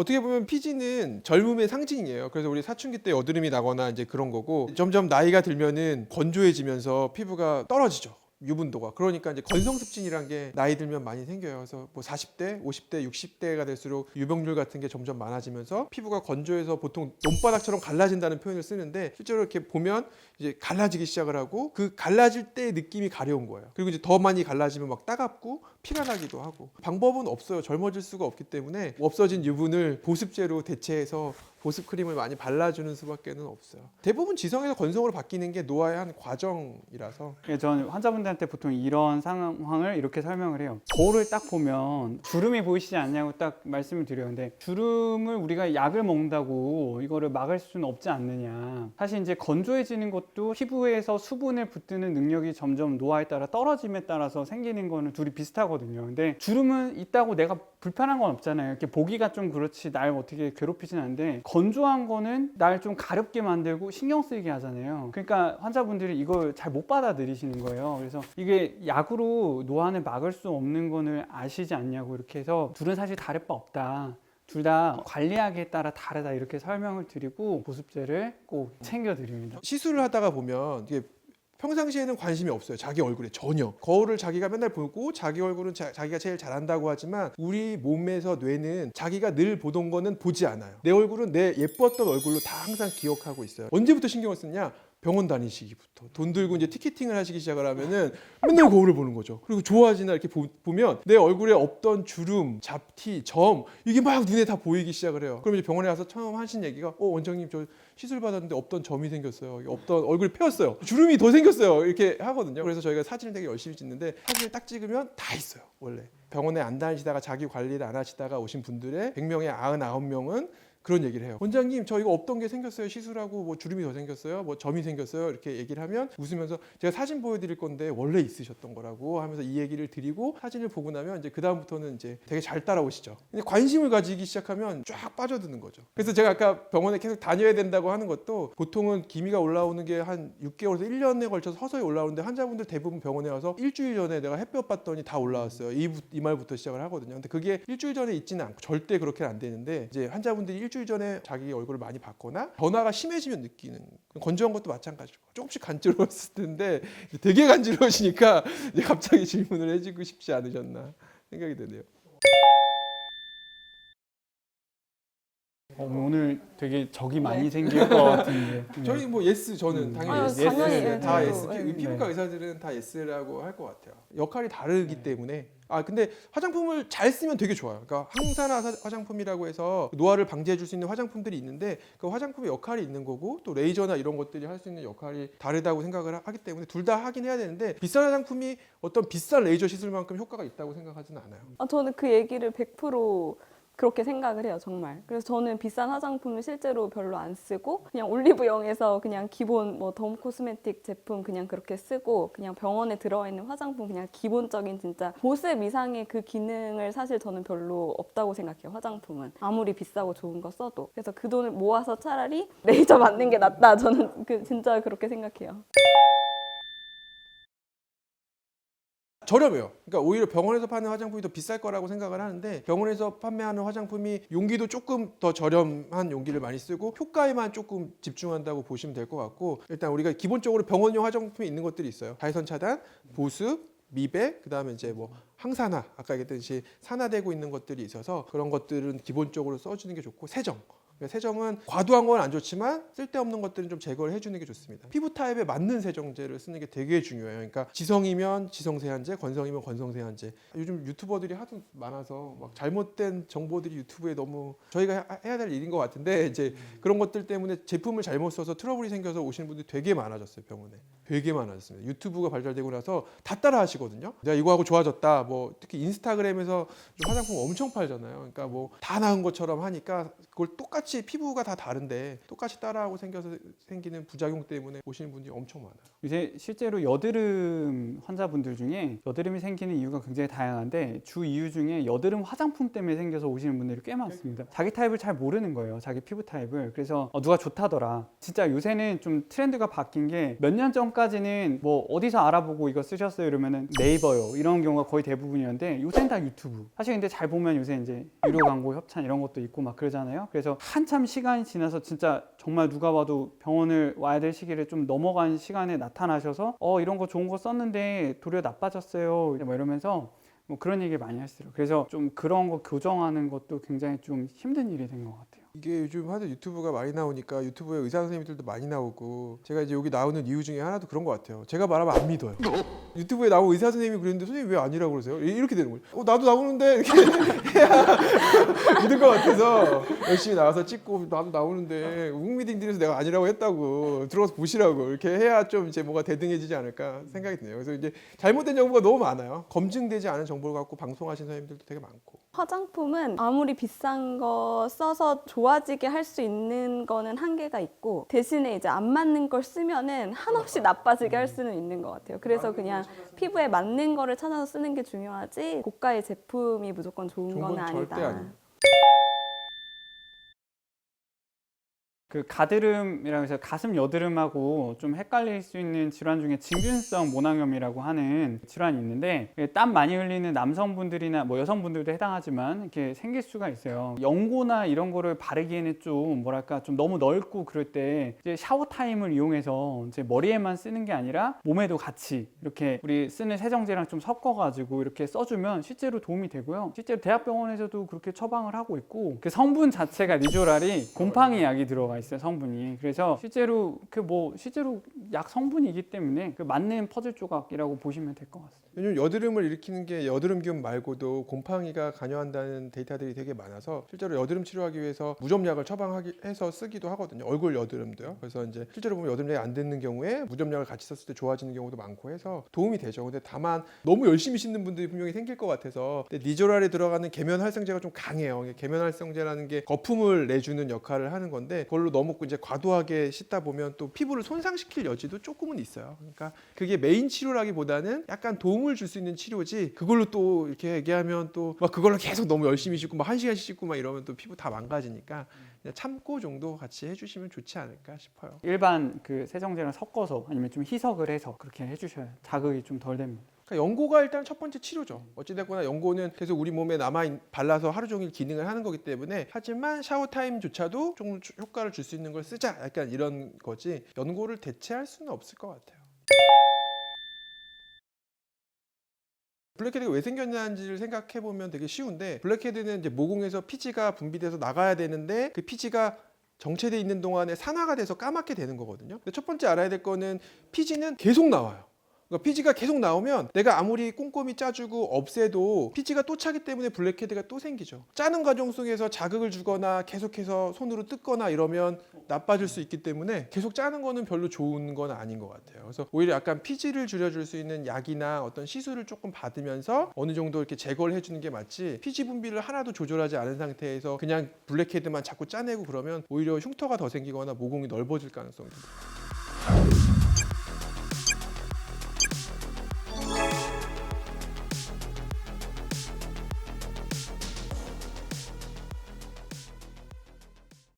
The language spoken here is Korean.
어떻게 보면 피지는 젊음의 상징이에요. 그래서 우리 사춘기 때 여드름이 나거나 이제 그런 거고, 점점 나이가 들면은 건조해지면서 피부가 떨어지죠. 유분도가. 그러니까 이제 건성습진이란 게 나이 들면 많이 생겨요. 그래서 뭐 40대, 50대, 60대가 될수록 유병률 같은 게 점점 많아지면서 피부가 건조해서 보통 논바닥처럼 갈라진다는 표현을 쓰는데, 실제로 이렇게 보면 이제 갈라지기 시작을 하고, 그 갈라질 때의 느낌이 가려운 거예요. 그리고 이제 더 많이 갈라지면 막 따갑고 피가 나기도 하고. 방법은 없어요. 젊어질 수가 없기 때문에 없어진 유분을 보습제로 대체해서 보습 크림을 많이 발라주는 수밖에는 없어요. 대부분 지성에서 건성으로 바뀌는 게 노화의 한 과정이라서. 저는 환자분들한테 보통 이런 상황을 이렇게 설명을 해요. 거울을 딱 보면 주름이 보이시지 않냐고 딱 말씀을 드려요. 근데 주름을 우리가 약을 먹는다고 이거를 막을 수는 없지 않느냐. 사실 이제 건조해지는 것도 피부에서 수분을 붙드는 능력이 점점 노화에 따라 떨어짐에 따라서 생기는 거는 둘이 비슷하거든요. 근데 주름은 있다고 내가 불편한 건 없잖아요. 이렇게 보기가 좀 그렇지 날 어떻게 괴롭히진 않는데, 건조한 거는 날 좀 가렵게 만들고 신경 쓰이게 하잖아요. 그러니까 환자분들이 이걸 잘 못 받아들이시는 거예요. 그래서 이게 약으로 노안을 막을 수 없는 거는 아시지 않냐고, 이렇게 해서 둘은 사실 다를 바 없다. 둘 다 관리하기에 따라 다르다, 이렇게 설명을 드리고 보습제를 꼭 챙겨 드립니다. 시술을 하다가 보면 이게 평상시에는 관심이 없어요. 자기 얼굴에 전혀. 거울을 자기가 맨날 보고 자기 얼굴은 자기가 제일 잘한다고 하지만, 우리 몸에서 뇌는 자기가 늘 보던 거는 보지 않아요. 내 얼굴은 내 예뻤던 얼굴로 다 항상 기억하고 있어요. 언제부터 신경을 쓰냐? 병원 다니시기부터. 돈 들고 이제 티켓팅을 하시기 시작을 하면은 맨날 거울을 보는 거죠. 그리고 좋아지나 이렇게 보면 내 얼굴에 없던 주름, 잡티, 점, 이게 막 눈에 다 보이기 시작을 해요. 그럼 이제 병원에 가서 처음 하신 얘기가, 원장님 저 시술 받았는데 없던 점이 생겼어요. 없던 얼굴이 펴었어요. 주름이 더 생겼어요. 이렇게 하거든요. 그래서 저희가 사진을 되게 열심히 찍는데, 사진을 딱 찍으면 다 있어요. 원래 병원에 안 다니시다가 자기 관리를 안 하시다가 오신 분들의 100명에 99명은 그런 얘기를 해요. 원장님 저 이거 없던 게 생겼어요. 시술하고 뭐 주름이 더 생겼어요. 뭐 점이 생겼어요. 이렇게 얘기를 하면 웃으면서 제가 사진 보여드릴 건데 원래 있으셨던 거라고 하면서 이 얘기를 드리고, 사진을 보고 나면 이제 그 다음부터는 이제 되게 잘 따라오시죠. 근데 관심을 가지기 시작하면 쫙 빠져드는 거죠. 그래서 제가 아까 병원에 계속 다녀야 된다고 하는 것도, 보통은 기미가 올라오는 게 한 6개월에서 1년에 걸쳐서 서서히 올라오는데, 환자분들 대부분 병원에 와서 일주일 전에 내가 햇볕 봤더니 다 올라왔어요. 이 말부터 시작을 하거든요. 근데 그게 일주일 전에 있지는 않고 절대 그렇게는 안 되는데, 이제 환자분들이 일주일 전에 자기 얼굴을 많이 봤거나 변화가 심해지면 느끼는, 건조한 것도 마찬가지고 조금씩 간지러웠을 텐데 되게 간지러우시니까 이제 갑자기 질문을 해주고 싶지 않으셨나 생각이 드네요. 오늘 되게 적이 많이 생길 것 같은데. 저희 뭐 예스, 저는 당연히 예스. 당연히 예스. 다 저도, 예스. 네. 피부과 의사들은 다 예스라고 할 것 같아요. 역할이 다르기 때문에. 근데 화장품을 잘 쓰면 되게 좋아요. 그러니까 항산화 화장품이라고 해서 노화를 방지해 줄 수 있는 화장품들이 있는데, 그 화장품의 역할이 있는 거고, 또 레이저나 이런 것들이 할 수 있는 역할이 다르다고 생각을 하기 때문에 둘 다 하긴 해야 되는데, 비싼 화장품이 어떤 비싼 레이저 시술만큼 효과가 있다고 생각하지는 않아요. 저는 그 얘기를 100% 그렇게 생각을 해요, 정말. 그래서 저는 비싼 화장품을 실제로 별로 안 쓰고, 그냥 올리브영에서 그냥 기본 뭐 덤 코스메틱 제품 그냥 그렇게 쓰고, 그냥 병원에 들어와 있는 화장품 그냥 기본적인 진짜 보습 이상의 그 기능을 사실 저는 별로 없다고 생각해요, 화장품은. 아무리 비싸고 좋은 거 써도. 그래서 그 돈을 모아서 차라리 레이저 맞는 게 낫다, 저는 진짜 그렇게 생각해요. 저렴해요. 그러니까 오히려 병원에서 파는 화장품이 더 비쌀 거라고 생각을 하는데, 병원에서 판매하는 화장품이 용기도 조금 더 저렴한 용기를 많이 쓰고 효과에만 조금 집중한다고 보시면 될 것 같고, 일단 우리가 기본적으로 병원용 화장품이 있는 것들이 있어요. 자외선 차단, 보습, 미백, 그다음에 이제 뭐 항산화, 아까 얘기했듯이 산화되고 있는 것들이 있어서 그런 것들은 기본적으로 써주는 게 좋고, 세정. 세정은 과도한 건 안 좋지만 쓸데없는 것들은 좀 제거를 해주는 게 좋습니다. 피부 타입에 맞는 세정제를 쓰는 게 되게 중요해요. 그러니까 지성이면 지성세안제, 건성이면 건성세안제. 요즘 유튜버들이 하도 많아서 막 잘못된 정보들이 유튜브에 너무, 저희가 해야 될 일인 것 같은데, 이제 그런 것들 때문에 제품을 잘못 써서 트러블이 생겨서 오시는 분들이 되게 많아졌어요. 병원에 되게 많아졌습니다. 유튜브가 발달되고 나서 다 따라 하시거든요. 내가 이거 하고 좋아졌다. 뭐 특히 인스타그램에서 화장품 엄청 팔잖아요. 그러니까 뭐 다 나은 것처럼 하니까 그걸 똑같이 피부가 다 다른데 똑같이 따라하고 생기는 부작용 때문에 오시는 분들이 엄청 많아요. 요새 실제로 여드름 환자분들 중에 여드름이 생기는 이유가 굉장히 다양한데 주 이유 중에 여드름 화장품 때문에 생겨서 오시는 분들이 꽤 많습니다. 자기 타입을 잘 모르는 거예요. 자기 피부 타입을. 그래서 누가 좋다더라. 진짜 요새는 좀 트렌드가 바뀐 게 몇 년 전까지는 뭐 어디서 알아보고 이거 쓰셨어요 이러면은 네이버요 이런 경우가 거의 대부분이었는데 요새는 다 유튜브. 사실 근데 잘 보면 요새 이제 유료 광고 협찬 이런 것도 있고 막 그러잖아요. 그래서 한참 시간이 지나서 진짜 정말 누가 봐도 병원을 와야 될 시기를 좀 넘어간 시간에 나타나셔서 이런 거 좋은 거 썼는데 도리어 나빠졌어요 뭐 이러면서 뭐 그런 얘기 많이 하시더라고요. 그래서 좀 그런 거 교정하는 것도 굉장히 좀 힘든 일이 된 것 같아요. 이게 요즘 하도 유튜브가 많이 나오니까 유튜브에 의사 선생님들도 많이 나오고 제가 이제 여기 나오는 이유 중에 하나도 그런 것 같아요. 제가 말하면 안 믿어요. 유튜브에 나오고 의사 선생님이 그랬는데 선생님 왜 아니라고 그러세요? 이렇게 되는 거예요. 나도 나오는데 이렇게 해야 믿을 것 같아서 열심히 나와서 찍고 나도 나오는데 웅미딩딩에서 내가 아니라고 했다고 들어가서 보시라고 이렇게 해야 좀 이제 뭐가 대등해지지 않을까 생각이 드네요. 그래서 이제 잘못된 정보가 너무 많아요. 검증되지 않은 정보를 갖고 방송하시는 선생님들도 되게 많고. 화장품은 아무리 비싼 거 써서 좋아지게 할 수 있는 거는 한계가 있고 대신에 이제 안 맞는 걸 쓰면은 한없이 나빠지게 할 수는 있는 것 같아요. 그래서 그냥 피부에 맞는 거를 찾아서 쓰는 게 중요하지 고가의 제품이 무조건 좋은 건 아니다. 절대 아니에요. 그 가드름이라고 해서 가슴 여드름하고 좀 헷갈릴 수 있는 질환 중에 진균성 모낭염이라고 하는 질환이 있는데 땀 많이 흘리는 남성분들이나 뭐 여성분들도 해당하지만 이렇게 생길 수가 있어요. 연고나 이런 거를 바르기에는 좀 뭐랄까 좀 너무 넓고 그럴 때 이제 샤워 타임을 이용해서 이제 머리에만 쓰는 게 아니라 몸에도 같이 이렇게 우리 쓰는 세정제랑 좀 섞어가지고 이렇게 써주면 실제로 도움이 되고요. 실제로 대학병원에서도 그렇게 처방을 하고 있고 그 성분 자체가 리조랄이 곰팡이 약이 들어가 있어요. 성분이. 그래서 실제로 실제로 약 성분이기 때문에 그 맞는 퍼즐 조각이라고 보시면 될 것 같습니다. 요즘 여드름을 일으키는 게 여드름균 말고도 곰팡이가 관여한다는 데이터들이 되게 많아서 실제로 여드름 치료하기 위해서 무좀약을 처방해서 쓰기도 하거든요. 얼굴 여드름도요. 그래서 이제 실제로 보면 여드름약이 안 듣는 경우에 무좀약을 같이 썼을 때 좋아지는 경우도 많고 해서 도움이 되죠. 근데 다만 너무 열심히 씻는 분들이 분명히 생길 것 같아서 근데 니조랄에 들어가는 계면 활성제가 좀 강해요. 계면 활성제라는 게 거품을 내주는 역할을 하는 건데 그걸로 너무 이제 과도하게 씻다 보면 또 피부를 손상시킬 여지도 조금은 있어요. 그러니까 그게 메인 치료라기보다는 약간 도움을 줄 수 있는 치료지 그걸로 또 이렇게 얘기하면 또 막 그걸로 계속 너무 열심히 씻고 막 1시간씩 씻고 막 이러면 또 피부 다 망가지니까 그냥 참고 정도 같이 해주시면 좋지 않을까 싶어요. 일반 그 세정제랑 섞어서 아니면 좀 희석을 해서 그렇게 해주셔야 자극이 좀 덜 됩니다. 그러니까 연고가 일단 첫 번째 치료죠. 어찌됐거나 연고는 계속 우리 몸에 발라서 하루 종일 기능을 하는 거기 때문에 하지만 샤워 타임조차도 좀 효과를 줄 수 있는 걸 쓰자 약간 이런 거지 연고를 대체할 수는 없을 것 같아요. 블랙헤드가 왜 생겼는지를 생각해 보면 되게 쉬운데 블랙헤드는 이제 모공에서 피지가 분비돼서 나가야 되는데 그 피지가 정체돼 있는 동안에 산화가 돼서 까맣게 되는 거거든요. 근데 첫 번째 알아야 될 거는 피지는 계속 나와요. 그러니까 피지가 계속 나오면 내가 아무리 꼼꼼히 짜주고 없애도 피지가 또 차기 때문에 블랙헤드가 또 생기죠. 짜는 과정 속에서 자극을 주거나 계속해서 손으로 뜯거나 이러면 나빠질 수 있기 때문에 계속 짜는 거는 별로 좋은 건 아닌 것 같아요. 그래서 오히려 약간 피지를 줄여줄 수 있는 약이나 어떤 시술을 조금 받으면서 어느 정도 이렇게 제거를 해주는 게 맞지 피지 분비를 하나도 조절하지 않은 상태에서 그냥 블랙헤드만 자꾸 짜내고 그러면 오히려 흉터가 더 생기거나 모공이 넓어질 가능성이 있습니다.